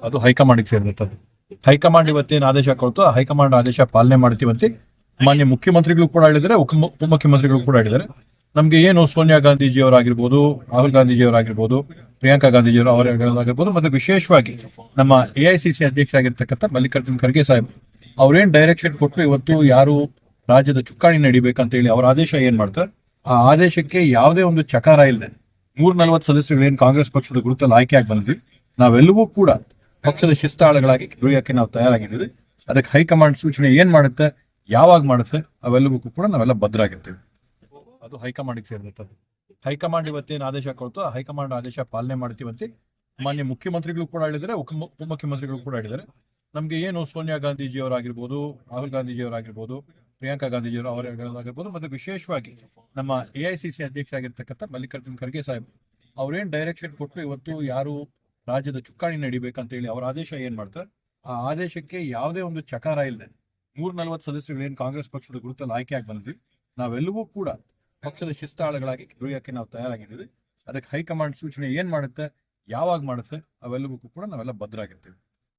ಅದು ಹೈಕಮಾಂಡ್ಗೆ ಸೇರಿರುತ್ತದೆ. ಹೈಕಮಾಂಡ್ ಇವತ್ತೇನು ಆದೇಶ ಕೊಡ್ತೋ ಹೈಕಮಾಂಡ್ ಆದೇಶ ಪಾಲನೆ ಮಾಡ್ತೀವಂತೆ ಮಾನ್ಯ ಮುಖ್ಯಮಂತ್ರಿಗಳು ಕೂಡ ಹೇಳಿದ್ದಾರೆ, ಉಪಮುಖ್ಯಮಂತ್ರಿಗಳು ಕೂಡ ಹೇಳಿದ್ದಾರೆ. ನಮ್ಗೆ ಏನು ಸೋನಿಯಾ ಗಾಂಧೀಜಿಯವರಾಗಿರ್ಬೋದು, ರಾಹುಲ್ ಗಾಂಧೀಜಿಯವರಾಗಿರ್ಬೋದು, ಪ್ರಿಯಾಂಕಾ ಗಾಂಧೀಜಿಯವರು ಅವರಾಗಿರ್ಬೋದು, ಮತ್ತೆ ವಿಶೇಷವಾಗಿ ನಮ್ಮ AICC ಅಧ್ಯಕ್ಷರಾಗಿರ್ತಕ್ಕಂಥ ಮಲ್ಲಿಕಾರ್ಜುನ್ ಖರ್ಗೆ ಸಾಹೇಬ್ ಅವ್ರೇನ್ ಡೈರೆಕ್ಷನ್ ಕೊಟ್ಟು ಇವತ್ತು ಯಾರು ರಾಜ್ಯದ ಚುಕ್ಕಾಣಿ ನಡಿಬೇಕಂತ ಹೇಳಿ ಅವ್ರ ಆದೇಶ ಏನ್ ಮಾಡ್ತಾರೆ, ಆ ಆದೇಶಕ್ಕೆ ಯಾವುದೇ ಒಂದು ಚಕಾರ ಇಲ್ಲದೆ 140 ಸದಸ್ಯರುಗಳೇನು ಕಾಂಗ್ರೆಸ್ ಪಕ್ಷದ ಗುರುತಲ್ಲಿ ಆಯ್ಕೆಯಾಗಿ ಬಂದ್ವಿ, ನಾವೆಲ್ಲವೂ ಕೂಡ ಪಕ್ಷದ ಶಿಸ್ತಾಳಗಳಾಗಿ ದುಡಿಯೋಕೆ ನಾವು ತಯಾರಾಗಿದ್ದೀವಿ. ಅದಕ್ಕೆ ಹೈಕಮಾಂಡ್ ಸೂಚನೆ ಏನ್ ಮಾಡುತ್ತೆ, ಯಾವಾಗ ಮಾಡುತ್ತೆ, ಅವೆಲ್ಲವಕ್ಕೂ ಕೂಡ ನಾವೆಲ್ಲ ಬದ್ಧರಾಗಿರ್ತೀವಿ. ಅದು ಹೈಕಮಾಂಡ್ಗೆ ಸೇರಿರುತ್ತದೆ. ಹೈಕಮಾಂಡ್ ಇವತ್ತೇನು ಆದೇಶ ಕೊಡ್ತೋ ಹೈಕಮಾಂಡ್ ಆದೇಶ ಪಾಲನೆ ಮಾಡ್ತೀವಂತೆ ಮಾನ್ಯ ಮುಖ್ಯಮಂತ್ರಿಗಳು ಕೂಡ ಹೇಳಿದ್ದಾರೆ, ಉಪಮುಖ್ಯಮಂತ್ರಿಗಳು ಕೂಡ ಹೇಳಿದ್ದಾರೆ. ನಮ್ಗೆ ಏನು ಸೋನಿಯಾ ಗಾಂಧೀಜಿಯವರಾಗಿರ್ಬೋದು, ರಾಹುಲ್ ಗಾಂಧೀಜಿಯವರಾಗಿರ್ಬೋದು, ಪ್ರಿಯಾಂಕಾ ಗಾಂಧೀಜಿಯವರು ಅವರಾಗಿರ್ಬೋದು, ಮತ್ತೆ ವಿಶೇಷವಾಗಿ ನಮ್ಮ AICC ಅಧ್ಯಕ್ಷರಾಗಿರ್ತಕ್ಕಂಥ ಮಲ್ಲಿಕಾರ್ಜುನ್ ಖರ್ಗೆ ಸಾಹೇಬ್ ಅವ್ರೇನ್ ಡೈರೆಕ್ಷನ್ ಕೊಟ್ಟು ಇವತ್ತು ಯಾರು ರಾಜ್ಯದ ಚುಕ್ಕಾಣಿ ನಡಿಬೇಕಂತ ಹೇಳಿ ಅವ್ರ ಆದೇಶ ಏನ್ ಮಾಡ್ತಾರೆ, ಆ ಆದೇಶಕ್ಕೆ ಯಾವುದೇ ಒಂದು ಚಕಾರ ಇಲ್ಲದೆ 140 ಸದಸ್ಯರುಗಳೇನು ಕಾಂಗ್ರೆಸ್ ಪಕ್ಷದ ಗುರುತಲ್ಲಿ ಆಯ್ಕೆಯಾಗಿ ಬಂದ್ವಿ, ನಾವೆಲ್ಲವೂ ಕೂಡ ಪಕ್ಷದ ಶಿಸ್ತಾಳಗಳಾಗಿ ದುಡಿಯೋಕೆ ನಾವು ತಯಾರಾಗಿದ್ದೀವಿ. ಅದಕ್ಕೆ ಹೈಕಮಾಂಡ್ ಸೂಚನೆ ಏನ್ ಮಾಡುತ್ತೆ, ಯಾವಾಗ ಮಾಡುತ್ತೆ, ಅವೆಲ್ಲವಕ್ಕೂ ಕೂಡ ನಾವೆಲ್ಲ ಬದ್ಧರಾಗಿರ್ತೀವಿ.